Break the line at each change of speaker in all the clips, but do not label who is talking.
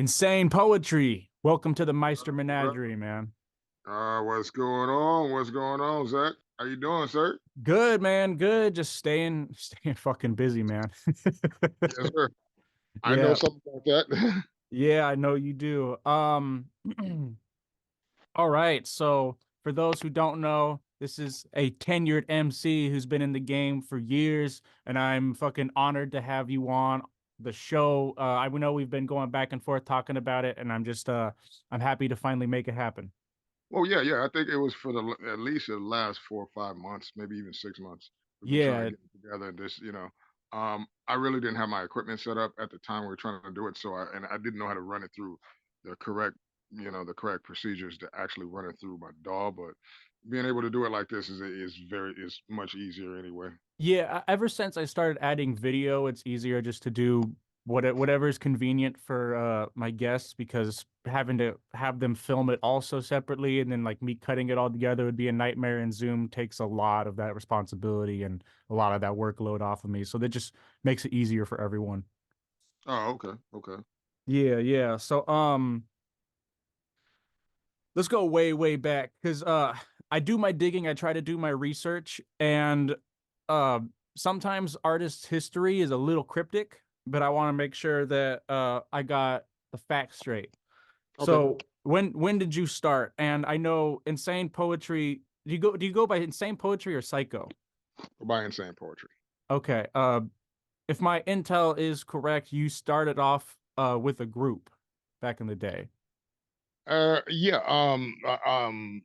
Insane poetry. Welcome to the Meister Menagerie, man.
What's going on? What's going on, Zach? How you doing, sir?
Good, man. Good. Just staying fucking busy, man.
Yes, sir. I know
Yeah.
something about that.
Yeah, I know you do. All right. So for those who don't know, this is a tenured MC who's been in the game for years, and I'm fucking honored to have you on the show. I know we've been going back and forth talking about it, and I'm happy to finally make it happen.
Well, yeah. I think it was for at least the last 4 or 5 months, maybe even 6 months. We've been trying
Yeah.
to get it together. I really didn't have my equipment set up at the time we were trying to do it, I didn't know how to run it through the correct, the correct procedures to actually run it through my DAW. But being able to do it like this is much easier anyway.
Yeah, ever since I started adding video, it's easier just to do whatever is convenient for my guests because having to have them film it also separately and then like me cutting it all together would be a nightmare, and Zoom takes a lot of that responsibility and a lot of that workload off of me. So that just makes it easier for everyone.
Oh, okay, okay.
Yeah, yeah. So let's go way, way back because I do my digging, I try to do my research, and uh sometimes artist history is a little cryptic, but I want to make sure that I got the facts straight.
Okay.
So when did you start? And I know insane poetry. Do you go by insane poetry or psycho?
By insane poetry.
Okay. If my intel is correct, you started off with a group back in the day.
Yeah.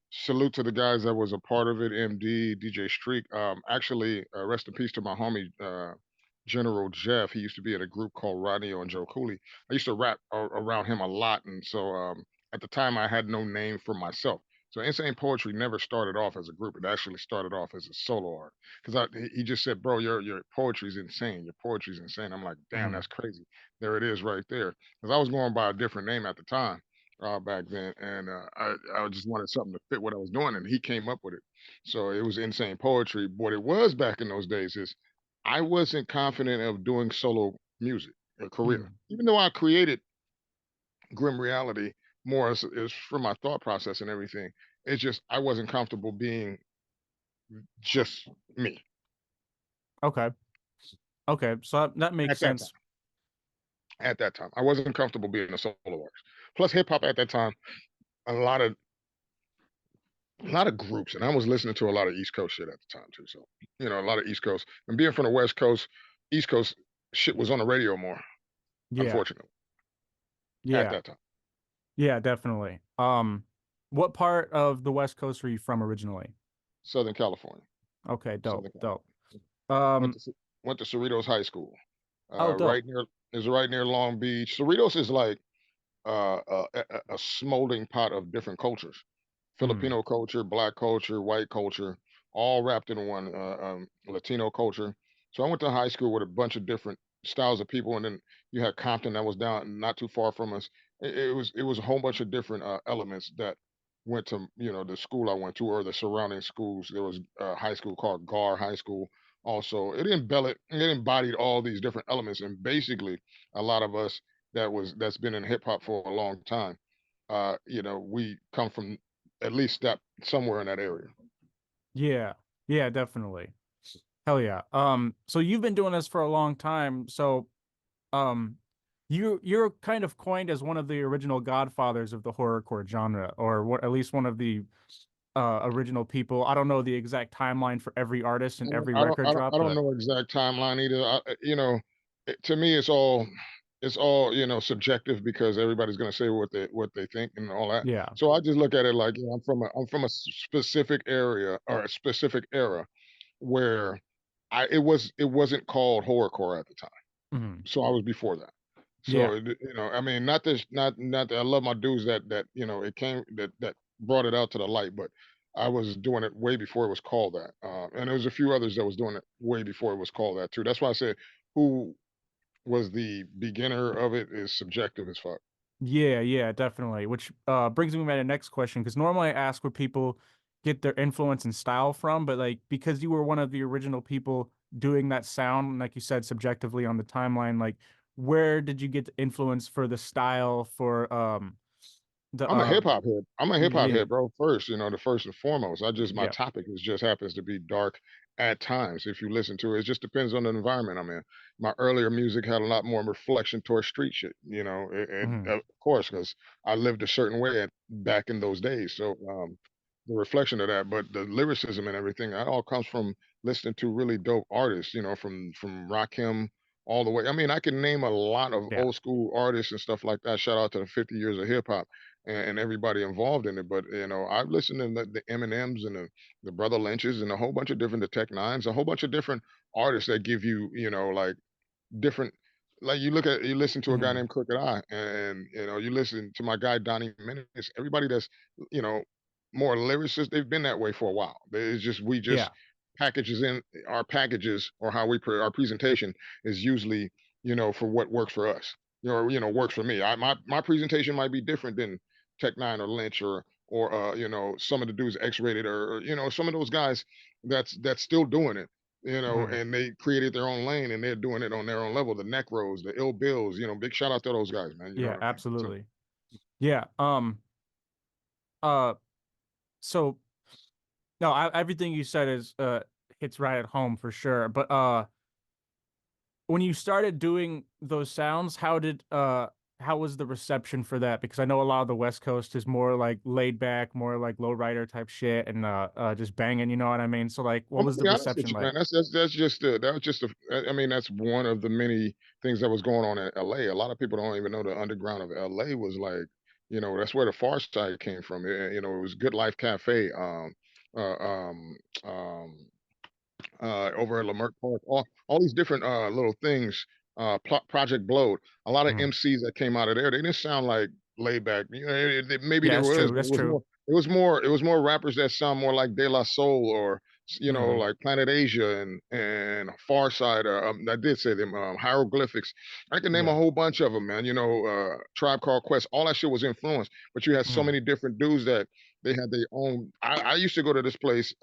Salute to the guys that was a part of it. MD, DJ Streak. Actually, rest in peace to my homie, General Jeff. He used to be in a group called Rodney and Joe Cooley. I used to rap around him a lot, and at the time I had no name for myself. So Insane Poetry never started off as a group. It actually started off as a solo art. Because he just said, "Bro, your poetry's insane. Your poetry's insane." I'm like, "Damn,
Mhm.
that's crazy." There it is, right there. Because I was going by a different name at the time back then, and I just wanted something to fit what I was doing, and he came up with it. So it was insane poetry. What it was back in those days is I wasn't confident of doing solo music or career,
Mhm.
even though I created Grim Reality more as for my thought process and everything. It's just I wasn't comfortable being just me
Okay. Okay. So that makes
at that time.
sense.
At that time, I wasn't comfortable being a solo artist. Plus, hip hop at that time, a lot of groups, and I was listening to a lot of East Coast shit at the time too. So, a lot of East Coast, and being from the West Coast, East Coast shit was on the radio more,
Yeah.
unfortunately, at
Yeah.
that time.
Yeah, definitely. What part of the West Coast were you from originally?
Southern California,
Okay, dope,
Southern
dope.
California. Went
Um,
to went to Cerritos High School,
oh, dope.
right near is right near Long Beach. Cerritos is like a smoldering pot of different cultures:
Mm,
Filipino culture, Black culture, white culture, all wrapped in one. Latino culture. So I went to high school with a bunch of different styles of people, and then you had Compton that was down not too far from us. It was a whole bunch of different elements that went to the school I went to or the surrounding schools. There was a high school called Gar High School. Also, it embodied all these different elements, and basically, a lot of us that's been in hip hop for a long time. We come from at least that somewhere in that area.
yeah, yeah, definitely. Hell yeah. So you've been doing this for a long time. So, um, you're kind of coined as one of the original godfathers of the horrorcore genre, or what, at least one of the original people. I don't know the exact timeline for every artist and every
I don't,
record
I don't,
drop,
I don't
but
know exact timeline either. To me, it's all subjective because everybody's going to say what they think and all that.
yeah,
So I just look at it like I'm from a specific area or a specific era where it wasn't called horrorcore at the time.
mhm,
So I was before that.
yeah.
So I mean, not that I love my dudes that it came that brought it out to the light, but I was doing it way before it was called that, and there was a few others that was doing it way before it was called that too. That's why I said who was the beginner of it is subjective as fuck.
Yeah, yeah, definitely. Which brings me to my next question, because normally I ask where people get their influence and style from, but like because you were one of the original people doing that sound, like you said, subjectively on the timeline, like where did you get the influence for the style for the
I'm a hip hop head. I'm a hip hop
yeah
head, bro. First, the first and foremost. My
yeah
topic is just happens to be dark at times. If you listen to it, it just depends on the environment I'm in. My earlier music had a lot more reflection towards street shit, and
mhm,
of course, because I lived a certain way back in those days. So the reflection of that, but the lyricism and everything, that all comes from listening to really dope artists, from Rakim all the way. I mean, I can name a lot of
yeah
old school artists and stuff like that. Shout out to the 50 years of hip hop and everybody involved in it. But I've listened to the Eminems and the Brother Lynches and a whole bunch of different the Tech Nines, a whole bunch of different artists that give you, like different like you listen to a guy
mhm,
named Crooked Eye and you listen to my guy Donnie Menace, everybody that's, you know, more lyricists, they've been that way for a while. It's just we just
yeah
packages in our packages or how our presentation is usually, for what works for us. Works for me. My presentation might be different than Tech Nine or Lynch or some of the dudes X-rated or some of those guys that's still doing it,
mhm,
and they created their own lane and they're doing it on their own level. The Necros, the Ill Bills, big shout out to those guys, man. You know
yeah
what I mean? So,
absolutely yeah uh so no everything you said is hits right at home for sure, but when you started doing those sounds, how was the reception for that? Because I know a lot of the West Coast is more like laid back, more like lowrider type shit and just banging, you know what I mean? So like what
I'm gonna
was the
be honest with
reception
you,
like?
man. That's just that was just I mean, that's one of the many things that was going on in LA. A lot of people don't even know the underground of LA was like, that's where the Far Side came from. It was Good Life Cafe, uh, um, um, over at Leimert Park, all these different little things, Project Blowed. A lot of
Mhm.
MCs that came out of there, they didn't sound like laid back. Maybe
Yeah,
there
that's
was,
true.
but
That's true.
it was more rappers that sound more like De La Soul or
Hmm.
like Planet Asia and Far Side. I did say them hieroglyphics. I can name a
Yeah.
whole bunch of them, man. Tribe Called Quest. All that shit was influenced, but you had so
Hmm.
many different dudes that they had their own. I used to go to this place.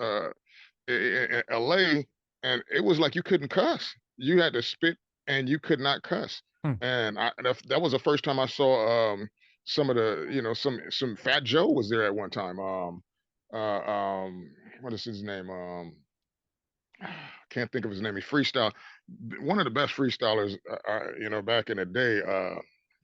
In LA, and it was like you couldn't cuss. You had to spit, and you could not cuss.
Hmm.
And that was the first time I saw some of the some Fat Joe was there at one time. What is his name? Can't think of his name. He freestyle, one of the best freestylers, back in the day.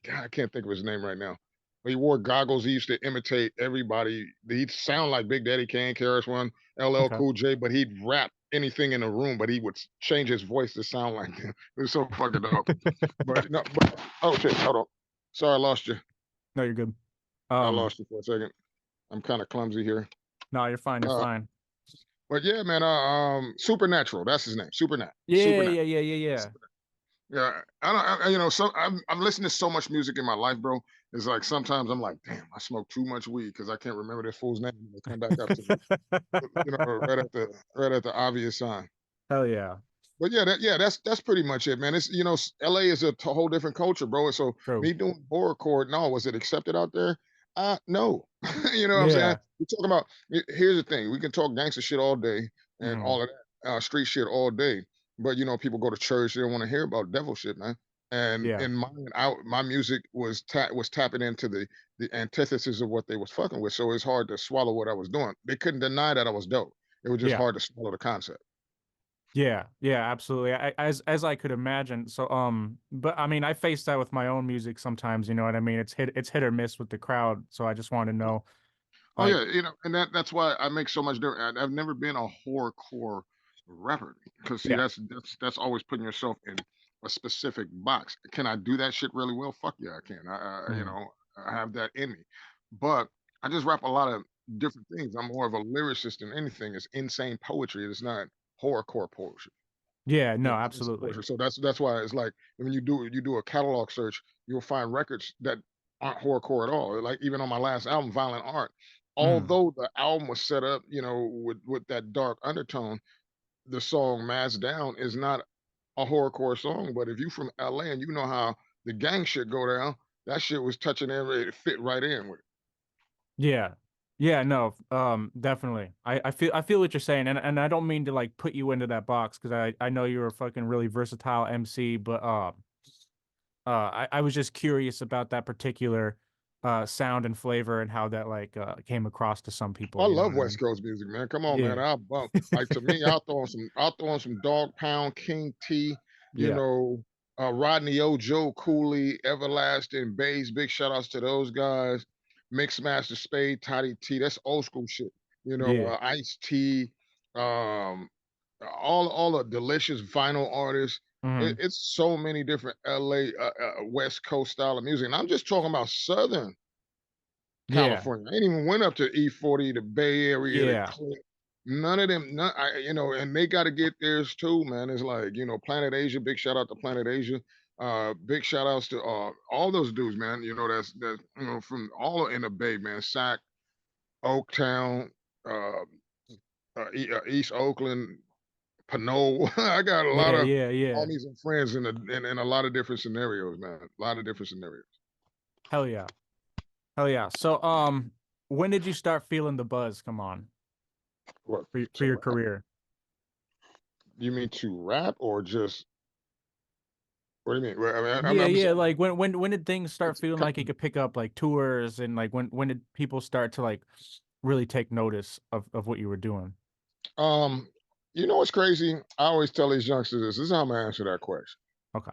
God, I can't think of his name right now. But he wore goggles. He used to imitate everybody. He'd sound like Big Daddy Kane, KRS One, LL
Okay.
Cool J, but he'd rap anything in the room. But he would change his voice to sound like him. It was so fucking dope. But no, but oh shit, hold on. Sorry, I lost you.
No, you're good.
I
Um,
lost you for a second. I'm kind of clumsy here.
no, you're fine. You're
Uh,
fine.
but yeah, man. Supernatural. That's his name.
Yeah,
Supernatural.
yeah, yeah, yeah, yeah.
Yeah, I don't. So I've listened to so much music in my life, bro. It's like sometimes I'm like, damn, I smoke too much weed because I can't remember this fool's name. When they come back up to me, right at the obvious sign.
Hell yeah.
But yeah, that's pretty much it, man. It's LA is a whole different culture, bro. So
True.
me doing horrorcore, no, was it accepted out there? No, you know what I'm saying.
Yeah.
We're talking about. Here's the thing: we can talk gangster shit all day and
Hmm.
all of that street shit all day, but people go to church, they don't want to hear about devil shit, man. And
Yeah.
in my music was tapping into the antithesis of what they was fucking with. So it's hard to swallow what I was doing. They couldn't deny that I was dope. It was just
Yeah.
hard to swallow the concept.
Yeah, yeah, absolutely. As I could imagine. So, but I mean, I face that with my own music sometimes. You know what I mean? It's hit or miss with the crowd. So I just want to know,
Oh
like,
yeah, and that's why I make so much difference. I've never been a horrorcore rapper because see,
yeah,
that's always putting yourself in a specific box. Can I do that shit really well? Fuck yeah, I can.
mhm.
I have that in me, but I just rap a lot of different things. I'm more of a lyricist than anything. It's insane poetry. It's not horrorcore poetry.
Yeah, no,
It's instant
absolutely.
closure. So that's why it's like when you do a catalog search, you'll find records that aren't horrorcore at all. Like even on my last album, Violent Art,
Mhm.
although the album was set up, with that dark undertone, the song "Mass Down" is not a horrorcore song. But if you from LA and you know how the gang shit go down, that shit was touching every it fit right in with it.
Yeah, yeah, no, definitely. I feel what you're saying, and I don't mean to like put you into that box because I know you're a fucking really versatile MC, but I was just curious about that particular sound and flavor and how that like came across to some
I
people. You know
love
what I
West
mean?
Coast music, man. Come on, man.
Yeah.
I'll bump. Like to me, I'll throw on some Dog Pound, King T, you
Yeah.
know, Rodney O, Joe Cooley, Everlasting Bass. Big shout outs to those guys. Mix Master Spade, Toddy T. That's old school shit.
Yeah.
Ice T, um, all the delicious vinyl artists.
Hmm.
It's so many different LA West Coast style of music. And I'm just talking about Southern
Yeah.
California. I ain't even went up to E40, the Bay Area, the
Yeah.
Clint. None of them, none, and they got to get theirs too, man. It's like, Planet Asia. Big shout out to Planet Asia. Big shout outs to all those dudes, man. That's from all in the Bay, man. Sac, Oaktown, uh, East Oakland, Pinole. I got a lot
Yeah.
of
Yeah. Yeah.
homies and friends in a lot of different scenarios, man. A lot of different scenarios.
Hell yeah. Hell yeah. So when did you start feeling the buzz? Come on,
What
for
to
your
rap?
career.
You mean to rap or just what do you mean? Well, I mean,
Yeah,
I'm
yeah.
saying
Like when did things start
it's
feeling like it
coming.
could pick up like tours and like when did people start to like really take notice of what you were doing?
Um, what's crazy? I always tell these youngsters this. This is how I'm gonna answer that question.
Okay.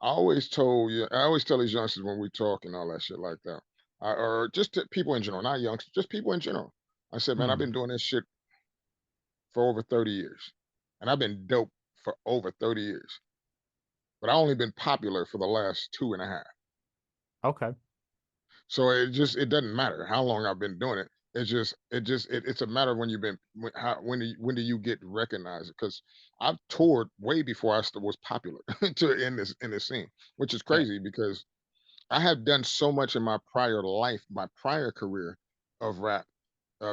I always tell these youngsters when we talk and all that shit like that. Or just to people in general, not youngsters, just people in general. I said, man, I've
Hmm.
been doing this shit for over 30 years. And I've been dope for over 30 years. But I only been popular for the last two and a half.
Okay.
So it doesn't matter how long I've been doing it. It's a matter of when you've been when do you get recognized? Because I've toured way before was popular to in this scene, which is
Yeah.
crazy because I have done so much in my prior life, my prior career of rap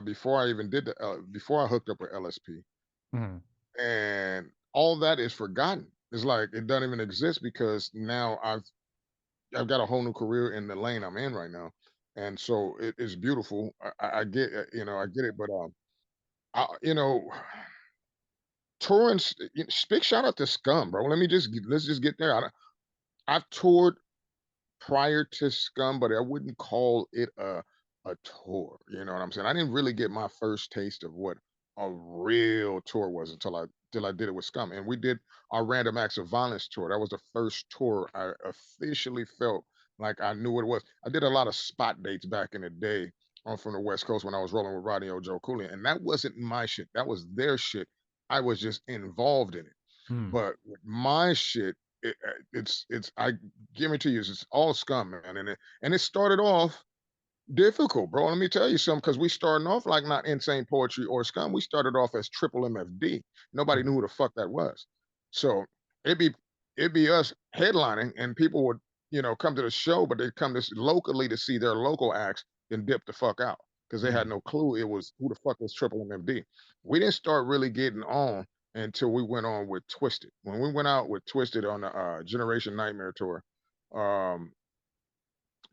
before I even did before I hooked up with LSP,
Hmm.
and all that is forgotten. It's like it doesn't even exist because now I've got a whole new career in the lane I'm in right now, and so it's beautiful. I get I get it, but touring. Big shout out to Scum, bro. Let's just get there. I've toured prior to Scum, but I wouldn't call it a tour. You know what I'm saying? I didn't really get my first taste of what a real tour was until I did it with Scum. And we did our Random Acts of Violence tour. That was the first tour I officially felt like I knew what it was. I did a lot of spot dates back in the day on from the West Coast when I was rolling with Rodney Ojo Cooley, and that wasn't my shit. That was their shit. I was just involved in it.
Hmm.
But with my shit, it's I guarantee you, it's all Scum, man, and it started off difficult, bro. Let me tell you something, because we starting off like not Insane Poetry or Scum. We started off as Triple MFD. Nobody
Hmm.
knew who the fuck that was. So it'd be it'd be us headlining, and people would come to the show, but they'd come locally to see their local acts, then dip the fuck out because they had
Hmm.
no clue it was who the fuck was Triple MFD. We didn't start really getting on until we went on with Twisted. When we went out with Twisted on the Generation Nightmare tour, um,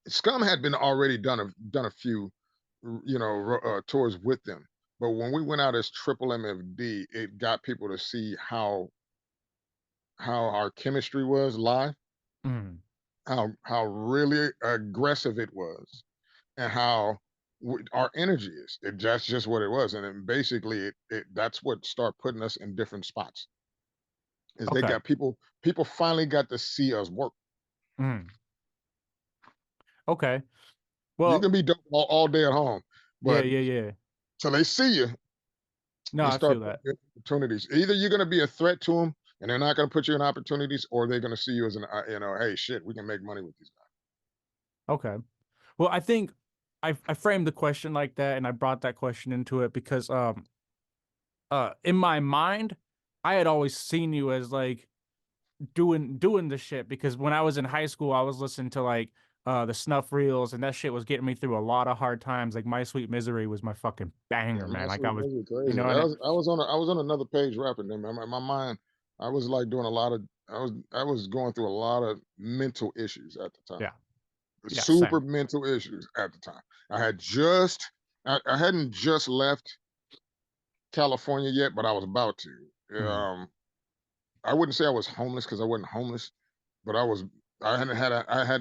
Scum had been already done a few, tours with them. But when we went out as Triple MFD, it got people to see how our chemistry was live,
Hmm.
how really aggressive it was, and how our energy is. That's just what it was, and then basically, that's what started putting us in different spots. Is they
Okay.
got people finally got to see us work.
Hmm. Okay.
You
Well,
can be dope all day at home,
yeah,
but
yeah, yeah.
till they see you,
No,
they
I
start
feel
putting
that.
you in opportunities. Either you're going to be a threat to them, and they're not going to put you in opportunities, or they're going to see you as hey, shit, we can make money with these guys.
Okay. Well, I think I framed the question like that and I brought that question into it because in my mind, I had always seen you as like doing the shit because when I was in high school, I was listening to like the snuff reels and that shit was getting me through a lot of hard times. Like My Sweet Misery was my fucking
Yeah,
banger, man.
man,
Like I
sweet
was,
misery,
you
crazy.
know, and
I was on another page rapping them. My mind, I was like doing a lot of. I was going through a lot of mental issues at the time.
yeah, yeah,
Super
same.
mental issues at the time. I had just, I hadn't just left California yet, but I was about to.
Mm,
I wouldn't say I was homeless because I wasn't homeless, but I was. I hadn't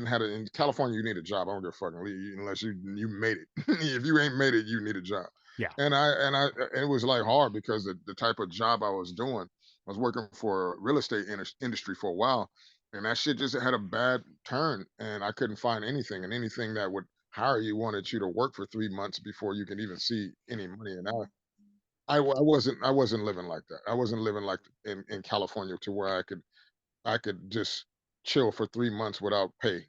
had it in California. You need a job. I don't give a fucking leave unless you made it. If you ain't made it, you need a job.
Yeah.
And it was like hard because the type of job I was doing, I was working for real estate industry for a while, and that shit just had a bad turn, and I couldn't find anything, and anything that would hire you wanted you to work for 3 months before you can even see any money. And I wasn't living like that. I wasn't living like in California to where I could just chill for 3 months without pay,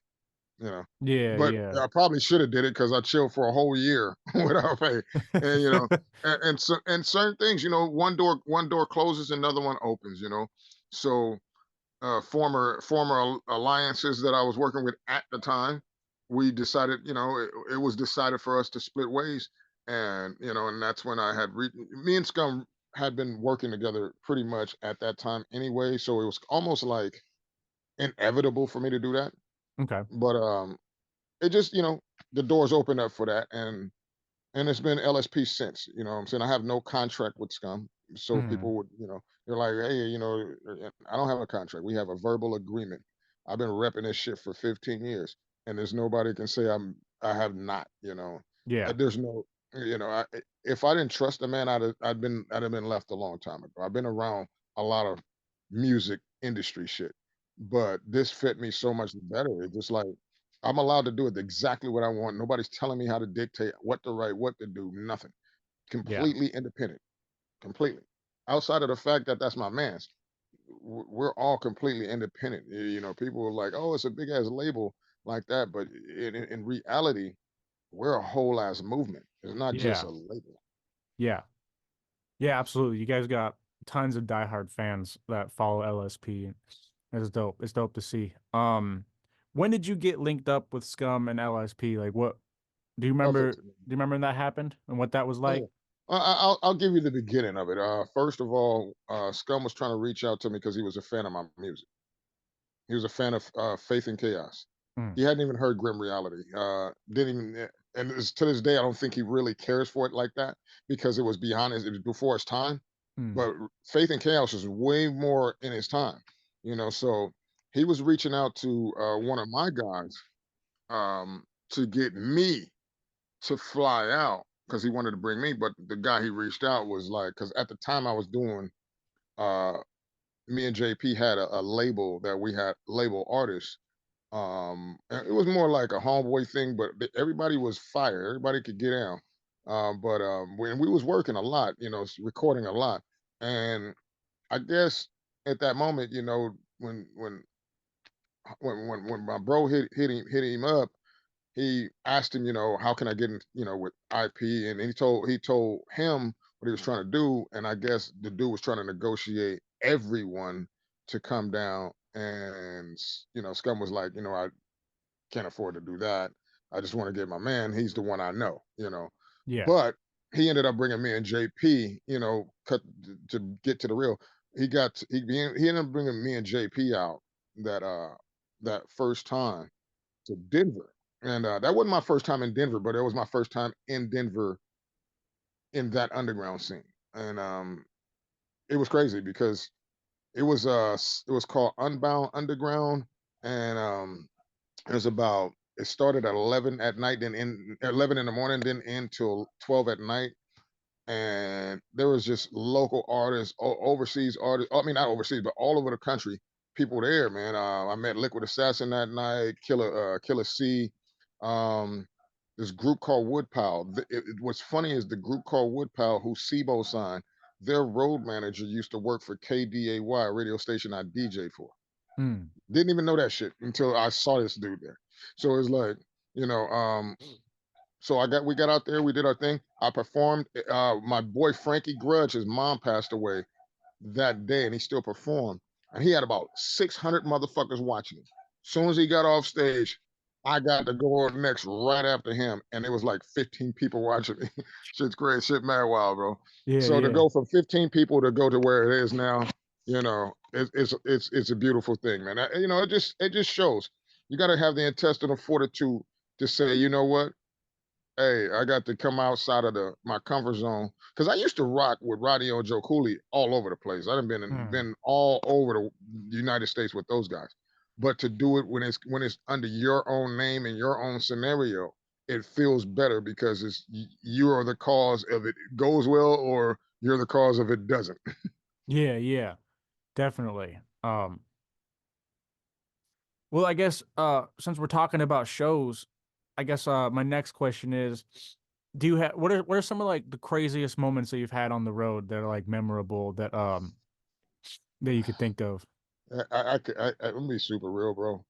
you know.
Yeah,
But
yeah.
I probably should have did it because I chilled for a whole year without pay, and and certain things, one door closes, another one opens, So former alliances that I was working with at the time, we decided, it was decided for us to split ways, and that's when me and Scum had been working together pretty much at that time anyway, so it was almost like inevitable for me to do that.
Okay.
But it just, the doors opened up for that, and it's been LSP since. You know what I'm saying? I have no contract with Scum. So
Mhm.
people would, they're like, hey, I don't have a contract. We have a verbal agreement. I've been repping this shit for 15 years, and there's nobody can say I have not.
Yeah.
There's no, if I didn't trust the man, I'd have been left a long time ago. I've been around a lot of music industry shit, but this fit me so much better. It's just like I'm allowed to do it exactly what I want. Nobody's telling me how to dictate what to write, what to do, nothing.
Yeah.
Completely independent, completely. Outside of the fact that that's my man's, we're all completely independent. People are like, "Oh, it's a big ass label like that," but in reality, we're a whole ass movement. It's not just
Yeah.
a label.
Yeah. Yeah, absolutely. You guys got tons of diehard fans that follow LSP. It's dope. It's dope to see. When did you get linked up with Scum and LSP? Like what do you
Oh,
remember?
15.
Do you remember when that happened and what that was
Oh yeah.
like?
I'll give you the beginning of it. First of all, Scum was trying to reach out to me because he was a fan of my music. He was a fan of Faith and Chaos.
Mm,
He hadn't even heard Grim Reality. Didn't even, and to this day, I don't think he really cares for it like that because it was before his time.
mm,
But Faith and Chaos is way more in his time, So he was reaching out to one of my guys to get me to fly out because he wanted to bring me. But the guy he reached out was like, because at the time I was doing uh, me and JP had a label that we had label artists. And it was more like a homeboy thing, but everybody was fire. Everybody could get down. But when we was working a lot, recording a lot, and I guess at that moment, when my bro hit him up, he asked him, how can I get in, with IP, and he told him what he was trying to do, and I guess the dude was trying to negotiate everyone to come down, and Scum was like, I can't afford to do that. I just want to get my man. He's the one I know.
yeah.
But he ended up bringing me and JP, cut to get to the real. He ended up bringing me and JP out that that first time to Denver. And that wasn't my first time in Denver, but it was my first time in Denver in that underground scene. And it was crazy because it was called Unbound Underground, and it started at 11 at night, then in 11 in the morning, then until 12 at night. And there was just local artists, overseas artists. I mean, not overseas, but all over the country. People there, man. I met Liquid Assassin that night, Killer C. Um, this group called Woodpile. What's funny is the group called Woodpile, who SIBO signed, their road manager used to work for KDAY, a radio station I DJ for.
Mm,
Didn't even know that shit until I saw this dude there. So it's like, you know, so we got out there, we did our thing. I performed. My boy Frankie Grudge, his mom passed away that day, and he still performed. And he had about 600 motherfuckers watching him. Soon as he got off stage, I got to go on next right after him, and it was like 15 people watching me. Shit's crazy, shit mad wild, bro.
yeah,
So to
yeah.
go from 15 people to go to where it is now, it's a beautiful thing, man. It just shows you got to have the intestinal fortitude to say, you know what, hey, I got to come outside of my comfort zone because I used to rock with Radio and Joe Cooley all over the place. I've been
Mm,
all over the United States with those guys. but to do it when it's under your own name and your own scenario, it feels better because you are the cause of it goes well or you're the cause of it doesn't.
Yeah, yeah, definitely. Well, I guess since we're talking about shows, I guess my next question is, do you have what are some of like the craziest moments that you've had on the road that are like memorable that you could think of?
I'm gonna be super real, bro.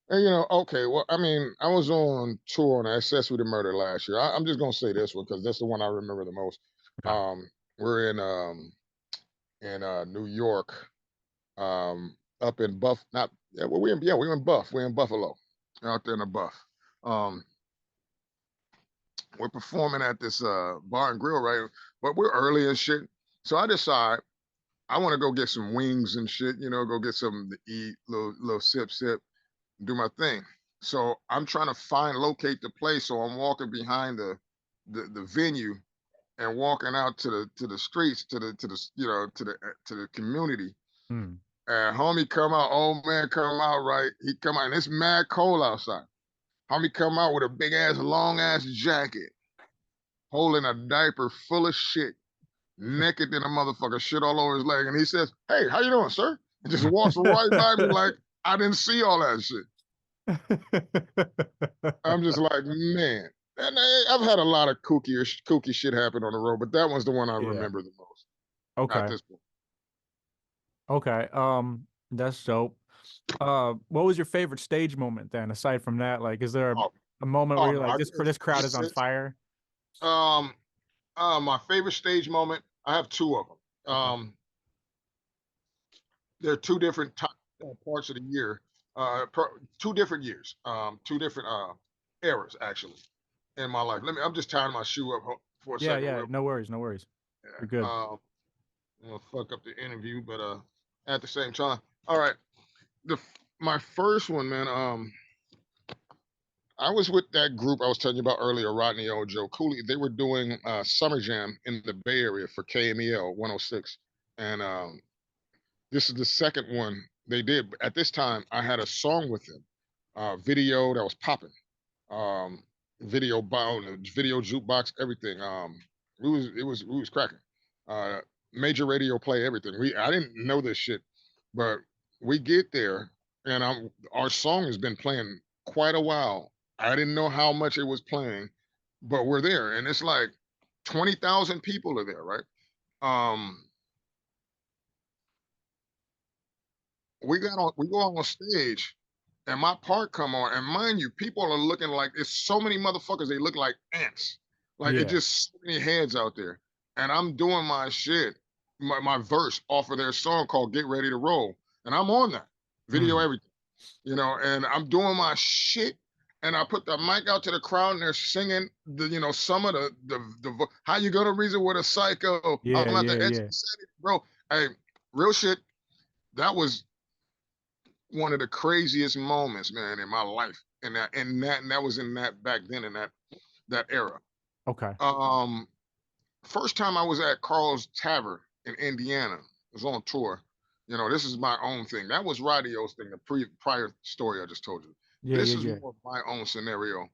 And okay, well, I mean, I was on tour on Accessory to Murder last year. I'm just gonna say this one because that's the one I remember the most.
Okay.
Um, we're in New York, up in Buff, not yeah, well, we're in Buff, we're in Buffalo, out there in the Buff. Um, we're performing at this bar and grill, right? But we're early and shit. So I decide I want to go get some wings and shit, go get something to eat, little sip, do my thing. So I'm trying to locate the place. So I'm walking behind the venue and walking out to the streets, to the community.
Hmm.
And homie come out, old man come out, right? He come out, and it's mad cold outside. Homie come out with a big ass, long ass jacket, holding a diaper full of shit, naked than a motherfucker, shit all over his leg. And he says, "Hey, how you doing, sir?" And just walks right by me like I didn't see all that shit. I'm just like, man. And I've had a lot of kooky shit happen on the road, but that one's the one I
Yeah.
remember the most at
Okay.
this point.
Okay. That's dope. What was your favorite stage moment then, aside from that? Like, is there
Oh,
a moment where
oh
you're
no,
like, this crowd is on fire?
um, my favorite stage moment. I have two of them.
Okay.
There are two different parts of the year, two different years, two different eras actually in my life. I'm just tying my shoe up for a
Yeah,
second,
yeah.
real
No worries, no worries.
quick.
You're good.
I'm gonna fuck up the interview, but at the same time, all right. The My first one, man. I was with that group I was telling you about earlier, Rodney O, Joe Cooley. They were doing Summer Jam in the Bay Area for KMEL 106, and this is the second one they did. At this time, I had a song with them, video that was popping, um, video bound, video jukebox, everything. It was cracking. Uh, Major radio play, everything. I didn't know this shit, but we get there, and our song has been playing quite a while. I didn't know how much it was playing, but we're there, and it's like 20,000 people are there, right? Um, we go on stage and my part come on and mind you people are looking like it's so many motherfuckers they look like ants, like it
Yeah.
just so many heads out there, and I'm doing my shit, my verse off of their song called Get Ready to Roll, and I'm on that video,
Mm.
everything, and I'm doing my shit, and I put the mic out to the crowd and they're singing some of how you gonna reason with a psycho,
Yeah,
I'm not the
yeah,
ex,
yeah.
bro. Hey, real shit, that was one of the craziest moments, man, in my life. And that was in that back then in that era.
Okay.
Um, First time I was at Carl's Tavern in Indiana. I was on tour. This is my own thing. That was Radio's thing, the prior story I just told you.
Yeah, yeah,
This is
yeah.
more of my own scenario.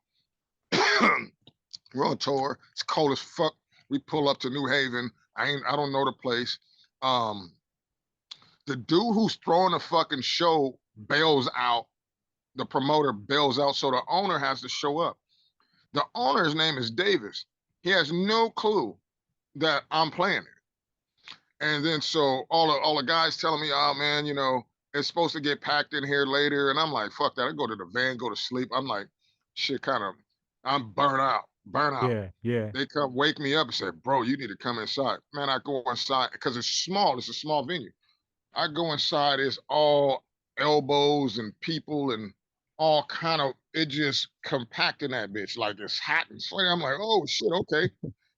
We're on tour. It's cold as fuck. We pull up to New Haven. I don't know the place. Um, the dude who's throwing the fucking show bails out. The promoter bails out, so the owner has to show up. The owner's name is Davis. He has no clue that I'm playing it. And then so all the guys telling me, oh man, it's supposed to get packed in here later. And I'm like, fuck that. I go to the van, go to sleep. I'm like, shit, I'm burnt out, burnt out.
Yeah, yeah.
They come wake me up and say, bro, you need to come inside. Man, I go inside because it's small. It's a small venue. I go inside, it's all elbows and people and all kind of it just compacting that bitch like it's hot and sweaty. I'm like, oh shit, okay.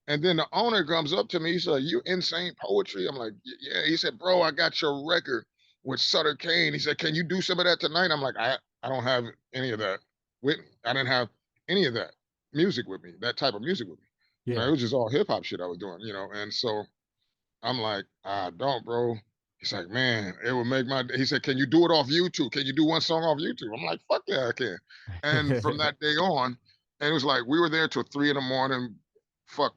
And then the owner comes up to me. He said, you insane poetry? I'm like, yeah. He said, bro, I got your record with Sutter Kane. He said, can you do some of that tonight? I'm like, I don't have any of that with me. I didn't have any of that music with me, that type of music with me. It
Yeah.
was just all hip hop shit I was doing, and so I'm like, don't, bro. He's like, man, it would make my. He said, can you do it off YouTube? Can you do one song off YouTube? I'm like, fuck yeah, I can. And from that day on, and it was like we were there till 3 in the morning. Fuck,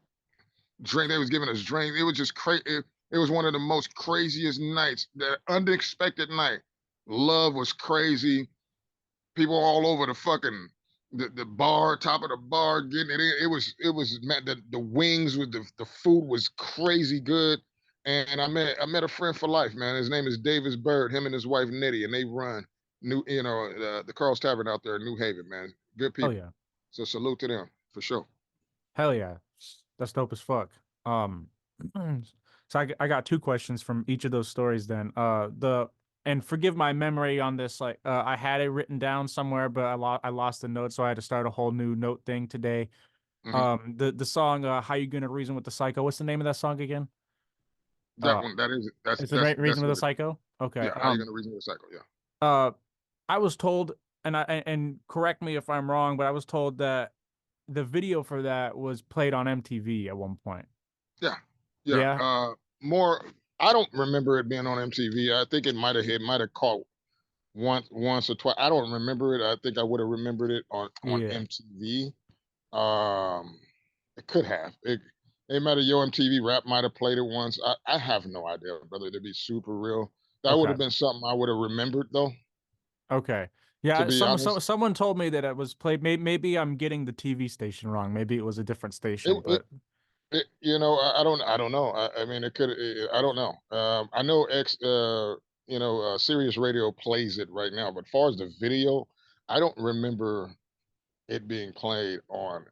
drink. They was giving us drink. It was just crazy. It was one of the most craziest nights. The unexpected night. Love was crazy. People all over the fucking the bar, top of the bar, getting it in. It was man, the wings with the food was crazy good. And I met a friend for life, man. His name is Davis Bird. Him and his wife Nitty, and they run the Carl's Tavern out there in New Haven, man. Good
Hell
people.
yeah.
So salute to them for sure.
Hell yeah. That's dope as fuck. So I got two questions from each of those stories then. And forgive my memory on this, like I had it written down somewhere, but I lost the note, so I had to start a whole new note thing today.
Hmm.
The song How You Gonna Reason with the Psycho? What's the name of that song again?
That
Uh
one, that is that's
it's the
that's
Reason
that's
with the
what it.
Psycho? Okay.
Yeah, how you gonna reason the cycle? Yeah,
Uh I was told, and correct me if I'm wrong, but I was told that the video for that was played on MTV at one point.
yeah, yeah.
Yeah.
More. I don't remember it being on MTV. I think it might have caught once or twice. I don't remember it. I think I would have remembered it on
Yeah.
MTV. Um, it could have. It might have Yo MTV Rap might have played it once. I have no idea, brother. To be super real, that would
Okay.
have been something I would have remembered though.
Okay.
To
Yeah,
be honest,
someone told me that it was played. Maybe I'm getting the TV station wrong. Maybe it was a different
it,
station,
it,
but
I don't know. I mean, it could. I don't know. I know Sirius Radio plays it right now, but as far as the video, I don't remember it being played on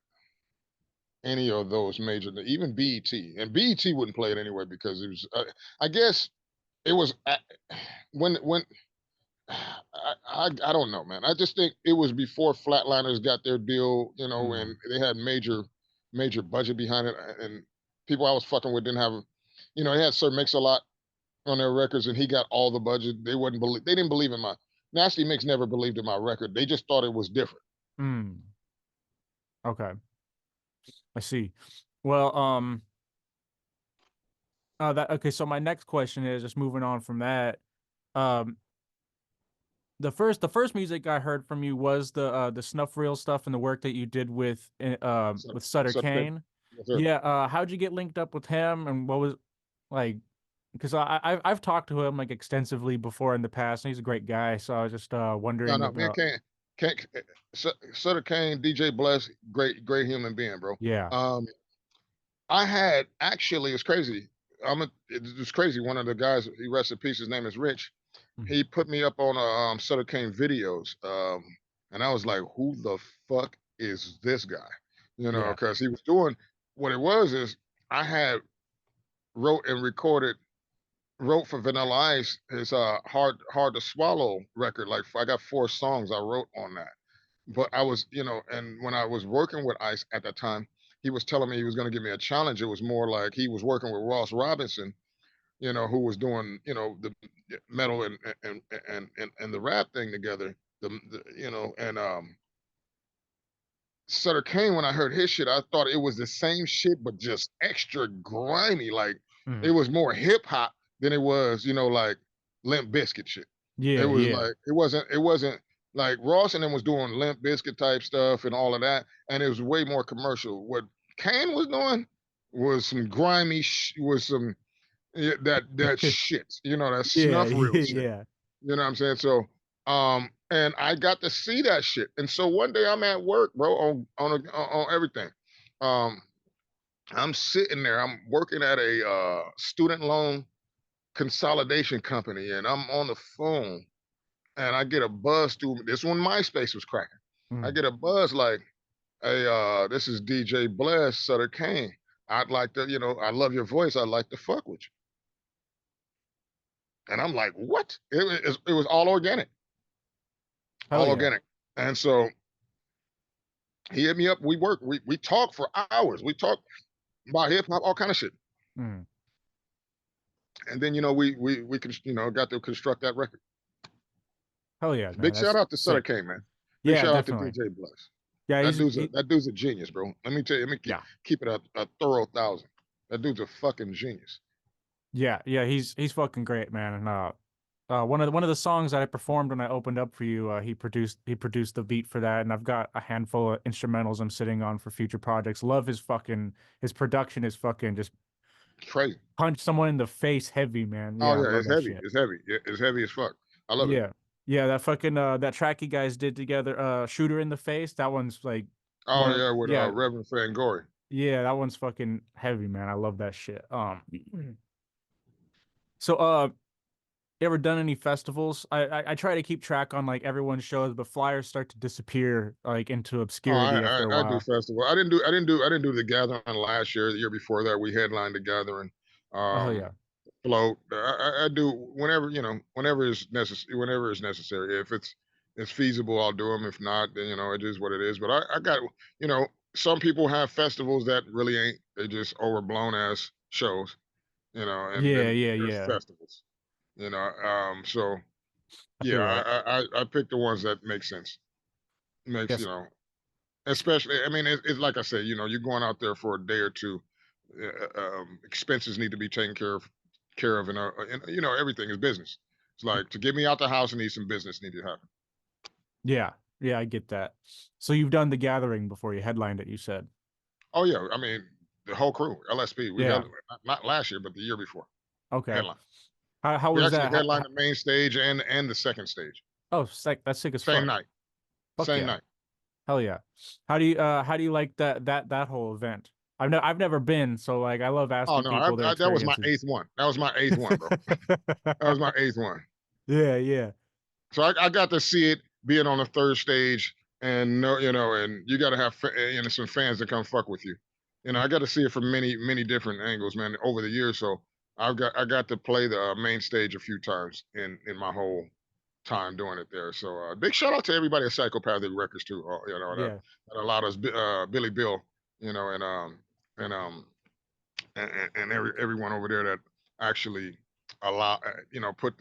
any of those major, even BET, and BET wouldn't play it anyway because it was. I guess it was when I don't know, man. I just think it was before Flatliners got their deal, and
mm,
they had major budget behind it, and people I was fucking with didn't have, they had Sir Mix a Lot on their records, and he got all the budget. They didn't believe in my Nasty Mix. Never believed in my record. They just thought it was different.
mm, okay, I see. Well, that okay. So my next question is just moving on from that. Um, the first music I heard from you was the snuff reel stuff and the work that you did
So,
with Sutter
so okay,
Kane.
yes, sir.
Yeah. How'd you get linked up with him, and what was like? Because I've talked to him like extensively before in the past, and he's a great guy. So I was just
No,
wondering
no, man,
about.
can't. Sutter Kane, DJ Bless, great human being, bro.
Yeah.
Um, I had actually, it's crazy. It's crazy. One of the guys, he rest in peace. His name is Rich.
Mm.
He put me up on Sutter Kane videos, and I was like, "Who the fuck is this guy?"
Yeah.
Because he was doing what it was is I had wrote and recorded wrote for Vanilla Ice his hard to swallow record. Like I got 4 songs I wrote on that. But I was, and when I was working with Ice at that time, he was telling me he was going to give me a challenge. It was more like he was working with Ross Robinson, who was doing, the metal and the rap thing together. And Sutter Kane, when I heard his shit, I thought it was the same shit, but just extra grimy. Like it
Mm.
was more hip hop than it was, like Limp Bizkit shit. It
Yeah.
was
Yeah.
like it wasn't like Ross and them was doing Limp Bizkit type stuff and all of that, and it was way more commercial. What Kane was doing was some grimy, was some yeah, that shit, that
Yeah.
snuff real
Yeah.
shit.
Yeah.
You know what I'm saying? So, and I got to see that shit. And so one day I'm at work, bro, on everything. Um, I'm sitting there. I'm working at a student loan consolidation company, and I'm on the phone, and I get a buzz through. This when MySpace was cracking. I
Mm.
get a buzz like, "Hey, this is DJ Bless Sutter Kane. I'd like to, I love your voice. I'd like to fuck with you." And I'm like, "What?" It was all organic,
Hell
all
yeah.
organic. And so he hit me up. We worked. We talked for hours. We talked about hip hop, all kind of shit.
Mm.
And then we got to construct that record.
Hell yeah, man.
Big shout
That's
out to Sutter
sick.
K, man. Big
Yeah.
shout out to
Definitely.
DJ Bless.
Yeah.
That dude's a genius, bro. Let me tell you. Let me
Yeah.
keep it a thorough thousand. That dude's a fucking genius.
Yeah, yeah, he's fucking great, man. And one of the songs that I performed when I opened up for you, he produced the beat for that, and I've got a handful of instrumentals I'm sitting on for future projects. Love his production is fucking just
Crazy.
punch someone in the face heavy, man.
Oh
Yeah, I
yeah,
love
it's
that
heavy.
shit.
It's heavy. It's heavy as fuck. I love it.
Yeah. Yeah, that fucking that track you guys did together, Shooter in the Face, that one's like
Oh
one of
yeah, with
yeah,
Reverend Fangoria.
yeah, that one's fucking heavy, man. I love that shit. So you ever done any festivals? I try to keep track on like everyone's shows, but flyers start to disappear like into
Oh,
obscurity after a
I do
while.
festival. I didn't do the gathering last year. The year before that, we headlined the gathering.
Oh hell
Um,
yeah.
float. I do whenever whenever it's necessary. If it's feasible, I'll do them. If not, then it is what it is. But I got some people have festivals that really ain't. They just overblown ass shows. And
Yeah,
then
yeah,
there's
yeah.
festivals. So
I
yeah,
feel that.
I pick the ones that make sense. Makes
Yes.
especially. I mean, it's like I said. You're going out there for a day or two. Expenses need to be taken care of, and everything is business. It's like to get me out the house, I need some business need to happen.
Yeah. Yeah, I get that. So you've done the gathering before you headlined it, you said.
Oh yeah, I mean the whole crew, LSP. We
Yeah.
had not last year, but the year before
Okay.
headline.
How
We
was
actually
that?
headlined the main stage and the second stage,
Oh, sick. That's sick as
same
fuck.
night,
Fuck
same
yeah.
night,
Hell yeah. How do you like that whole event? I've never been, so like I love
Oh
asking
no,
people their
that was my
experiences.
eighth one. That was my eighth one, bro. That was my eighth one.
Yeah, yeah.
So I got to see it being on the third stage, and no, and you got to have some fans that come fuck with you. I got to see it from many different angles, man, over the years. So I got to play the main stage a few times in my whole time doing it there. So big shout out to everybody at Psychopathic Records too.
Yeah.
That allowed us, Billy Bill, and and everyone over there that actually allow put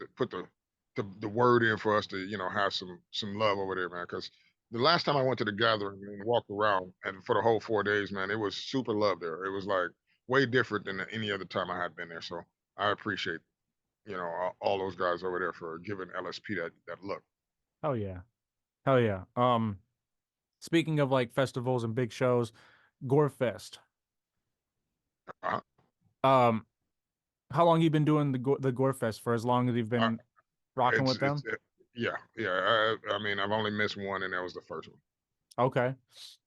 the word in for us to have some love over there, man. Because the last time I went to the gathering and walked around, and for the whole 4 days, man, it was super love there. It was like way different than any other time I had been there. So I appreciate all those guys over there for giving LSP that look.
Hell yeah. Hell yeah. Speaking of like festivals and big shows, Gore Fest.
Uh,
Um, how long you been doing the Gore Fest for? As long as you've
uh,
been rocking
it's
with
it's
them?
yeah, yeah. I mean, I've only missed one, and that was the first one.
Okay.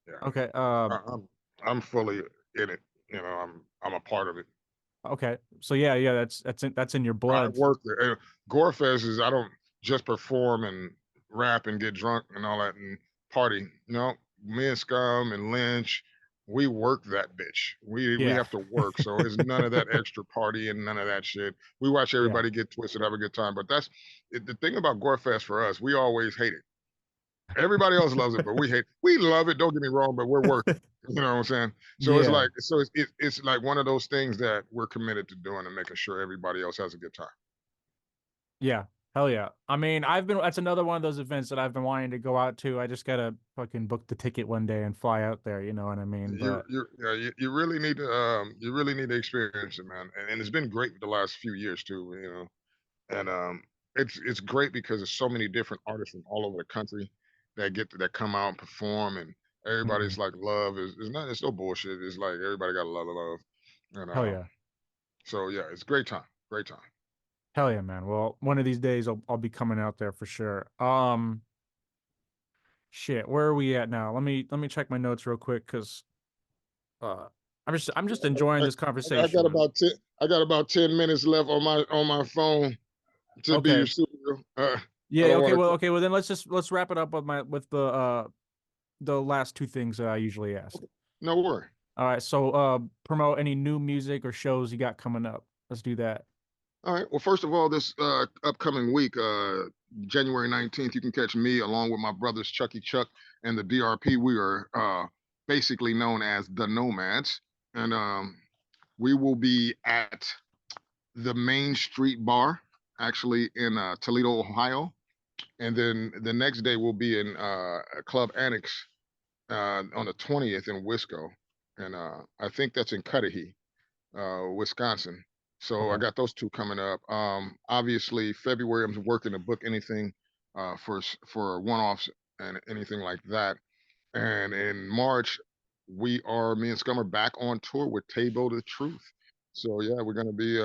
Yeah.
Okay.
I'm fully in it. I'm a part of it.
Okay. So yeah, yeah, that's in your
I
blood.
work there. Gorefest is I don't just perform and rap and get drunk and all that and party. No, me and Scum and Lynch, we work that bitch. We
Yeah.
have to work. So it's none of that extra party and none of that shit. We watch
Yeah.
everybody get twisted, have a good time. But the thing about Gorefest for us. We always hate it. Everybody else loves it, but we love it. Don't get me wrong, but we're working. You know what I'm saying? So
Yeah.
it's like one of those things that we're committed to doing and making sure everybody else has a good time.
Yeah. Hell yeah. I mean, that's another one of those events that I've been wanting to go out to. I just gotta fucking book the ticket one day and fly out there, you know what I mean? But
You really need to experience it, man. And it's been great the last few years too. And it's great because there's so many different artists from all over the country that come out and perform, and
mhm.
everybody's like love is not it's no bullshit. It's like everybody got a lot of love, and
Hell yeah.
so yeah, it's great time, great time.
Hell yeah, man. Well, one of these days I'll be coming out there for sure. Shit, where are we at now? Let me check my notes real quick because uh I'm just enjoying
I,
this
I
conversation,
got
man.
about 10 minutes left on my phone to be
Okay.
super. I
Yeah,
don't want to.
okay, well then let's wrap it up with my with the last two things that I usually ask.
No worry.
All right, so promote any new music or shows you got coming up. Let's do that.
All right. Well, first of all, this upcoming week, January 19th, you can catch me along with my brothers Chucky Chuck and the DRP. We are basically known as the Nomads, and we will be at the Main Street Bar, actually in Toledo, Ohio. And then the next day we'll be in Club Annex on the 20th in Wisco, and I think that's in Cudahy, Wisconsin. So I
Okay.
got those two coming up. Obviously, February I'm working to book anything for one-offs and anything like that. And in March, me and Scum are back on tour with Tabo the Truth. So yeah, we're gonna be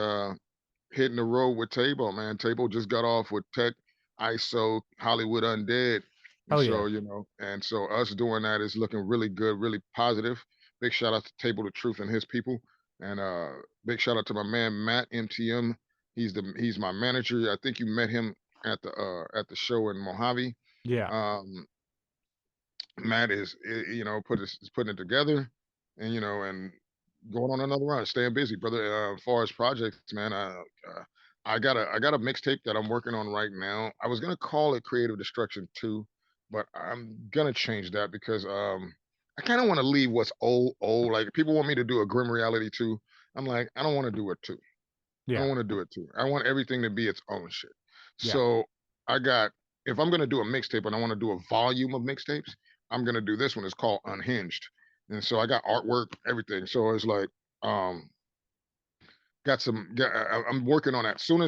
hitting the road with Tabo, man. Tabo just got off with Tech, ISO, Hollywood Undead. And
Oh
so,
yeah.
and so us doing that is looking really good, really positive. Big shout out to Table the Truth and his people. And big shout out to my man Matt MTM. He's my manager. I think you met him at the show in Mojave.
Yeah.
Um, Matt is putting it together, and and going on another run, staying busy, brother. As far as projects, man, I got a mixtape that I'm working on right now. I was gonna call it Creative Destruction 2, but I'm gonna change that because I kind of want to leave what's old. Like people want me to do a Grim Reality 2. I'm like, I don't want to do it too. I don't
Yeah.
want to do it too. I want everything to be its own shit.
Yeah.
So I got if I'm gonna do a mixtape and I want to do a volume of mixtapes, I'm gonna do this one. It's called Unhinged. And so I got artwork, everything. So it's like um I'm working on that. Soon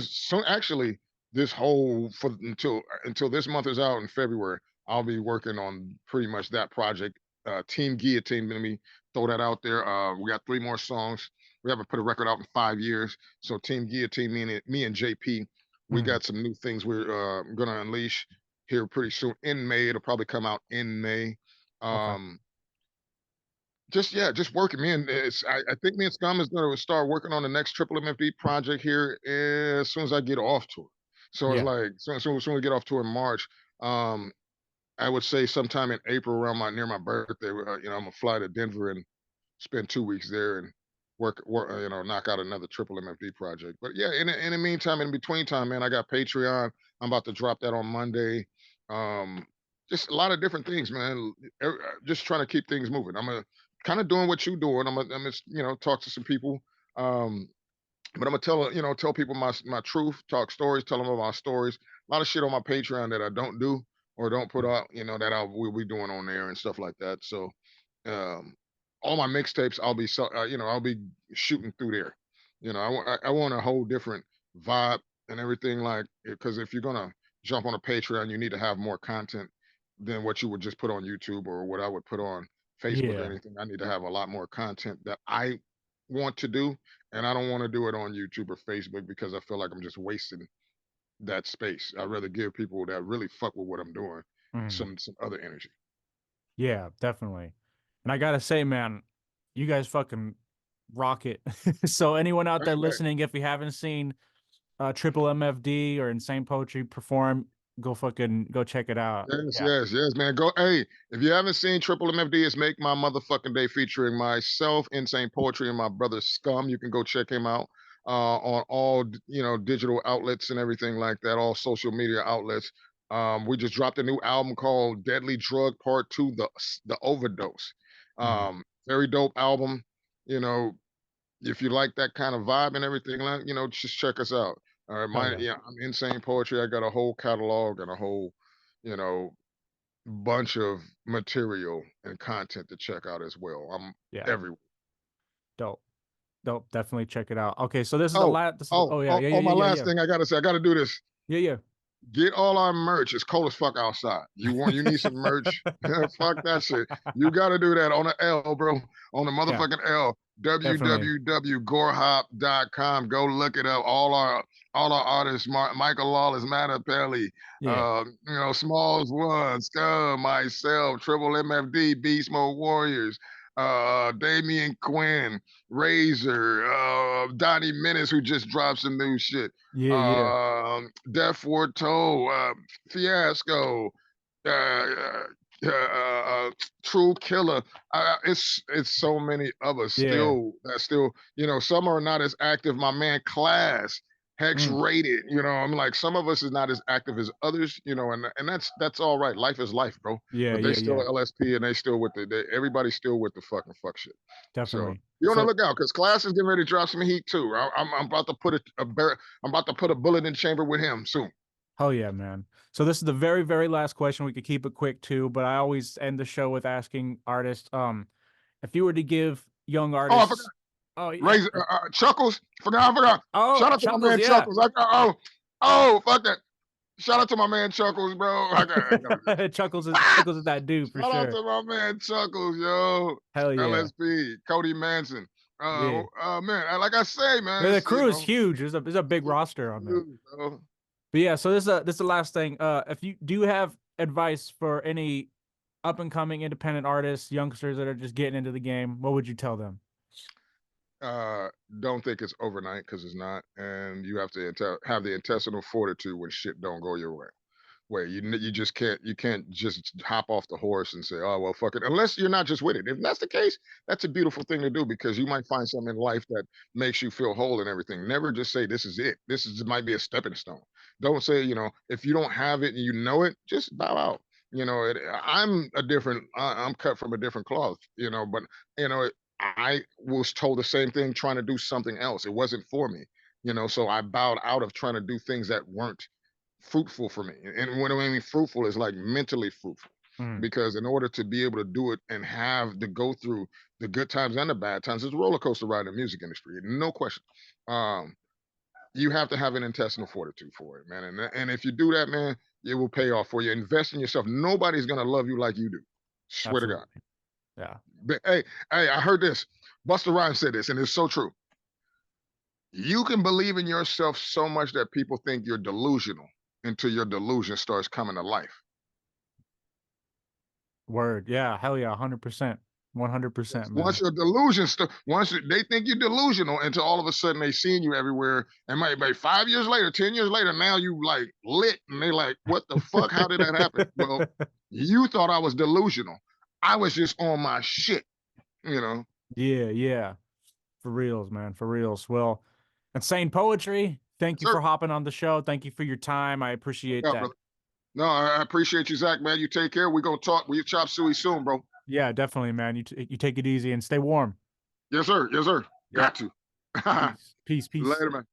actually this whole for until this month is out in February, I'll be working on pretty much that project. Team Guillotine, let me throw that out there. We got 3 more songs. We haven't put a record out in 5 years. So Team Guillotine, me and JP, we
Mhm.
got some new things we're gonna unleash here pretty soon in May. It'll probably come out in May.
Okay.
Um, just working. I think me and Scum is gonna start working on the next Triple MFD project here as soon as I get off tour. So it's
Yeah.
like soon we get off tour in March. Um, I would say sometime in April around my near my birthday. I'm gonna fly to Denver and spend 2 weeks there and work knock out another triple MFD project. But yeah, in the meantime, in between time, man, I got Patreon. I'm about to drop that on Monday. Um, just a lot of different things, man. Just trying to keep things moving. Kind of doing what you doing. I'm gonna talk to some people. Um, but I'm gonna tell people my truth, talk stories, tell them about my stories. A lot of shit on my Patreon that I don't do or don't put
Mhm.
out, that we'll be doing on there and stuff like that. So um, all my mixtapes, I'll be shooting through there. I want a whole different vibe and everything like because if you're gonna jump on a Patreon, you need to have more content than what you would just put on YouTube or what I would put on Facebook or
Yeah.
anything. I need to have a lot more content that I want to do, and I don't want to do it on YouTube or Facebook because I feel like I'm just wasting that space. I'd rather give people that really fuck with what I'm doing
Mhm.
some other energy.
Yeah, definitely. And I gotta say, man, you guys fucking rock it. So anyone out there listening, if you haven't seen Triple MFD or Insane Poetry perform, go check it out.
Yes,
Yeah.
yes, yes, man. Go. Hey, if you haven't seen Triple MFD, it's Make My Motherfucking Day featuring myself, Insane Poetry, and my brother Scum. You can go check him out on all digital outlets and everything like that, all social media outlets. We just dropped a new album called Deadly Drug Part Two, the Overdose.
Mhm.
Very dope album. You know, if you like that kind of vibe and everything, like just check us out. All right,
Hell yeah.
I'm Insane Poetry. I got a whole catalog and a whole, you know, bunch of material and content to check out as well. I'm
Yeah.
everywhere.
Dope. Dope. Definitely check it out. Okay, so this is the
Oh,
last
oh,
oh yeah,
oh,
yeah, yeah,
oh!
yeah,
My
yeah,
last
yeah.
thing I gotta say, I gotta do this.
Yeah,
Get all our merch. It's cold as fuck outside. You need some merch.
yeah.
Fuck that shit. You gotta do that on the L, bro. On the
Yeah,
motherfucking L.
definitely.
www.gorehop.com. Go look it up. All our artists, Michael Lawless, Matta Pelly,
Yeah.
Smalls One, Scum, myself, Triple MFD, Beast Mode Warriors, Damian Quinn, Razor, Donnie Menace, who just dropped some new shit.
Yeah, yeah.
Death Foretold, Fiasco, uh, uh, True Killer. It's so many of us
Yeah.
still some are not as active. My man Class, Hex
Mm.
Rated. I'm like some of us is not as active as others. And that's all right. Life is life, bro.
Yeah,
But they
yeah,
still
yeah.
LSP and they still with everybody's still with the fucking fuck shit. So
Definitely.
you want to
So
look out because Class is getting ready to drop some heat too. I'm about to put I'm about to put a bullet in the chamber with him soon.
hell yeah, man. So this is the very, very last question. We could keep it quick too, but I always end the show with asking artists, if you were to give young
Oh, I forgot.
artists, Oh yeah.
Razor Chuckles. I forgot.
Oh,
Shout out to my
Chuckles.
man
Yeah.
Chuckles. Oh, fuck that. Shout out to my man Chuckles, bro.
Chuckles is that dude for
Shout out
sure.
to my man Chuckles, yo.
Hell yeah.
LSP, Cody Manson.
Yeah.
Man, like I say, man,
The
it's
crew is huge. There's a big roster on there.
huge, bro.
But yeah, so this is the last thing. If you do have advice for any up and coming independent artists, youngsters that are just getting into the game, what would you tell them?
Uh, don't think it's overnight because it's not, and you have to have the intestinal fortitude when shit don't go your way. Where you just can't just hop off the horse and say, oh well, fuck it, unless you're not just with it. If that's the case, that's a beautiful thing to do because you might find something in life that makes you feel whole and everything. Never just say this is it. Might be a stepping stone. Don't say, if you don't have it and you know it, just bow out. I'm cut from a different cloth, but I was told the same thing trying to do something else. It wasn't for me, so I bowed out of trying to do things that weren't fruitful for me. And what I mean fruitful is like mentally fruitful.
Mm,
Because in order to be able to do it and have to go through the good times and the bad times, it's a roller coaster ride in the music industry, no question. Um, you have to have an intestinal fortitude for it, man. And if you do that, man, it will pay off for you. Invest in yourself. Nobody's gonna love you like you do. Swear to God.
absolutely. Yeah.
But hey, I heard this. Busta Rhymes said this, and it's so true. You can believe in yourself so much that people think you're delusional until your delusion starts coming to life.
Word. Yeah. Hell yeah. 100%. 100%,
Once
man.
your delusion, they think you're delusional until all of a sudden they seeing you everywhere, and maybe 5 years later, 10 years later, now you like lit, and they like, what the fuck? How did that happen? Well, you thought I was delusional. I was just on my shit, you know.
Yeah. Yeah. For reals, man. For reals. Well, Insane Poetry, thank
Yes,
you
sir.
for hopping on the show. Thank you for your time. I
No
appreciate
doubt,
that.
brother. No, I appreciate you, Zach, man. You take care. We're gonna talk. We chop suey soon, bro.
Yeah, definitely, man. You take it easy and stay warm.
Yes, sir. Yes, sir.
Yep.
Got to.
Peace. Peace. Peace.
Later, man.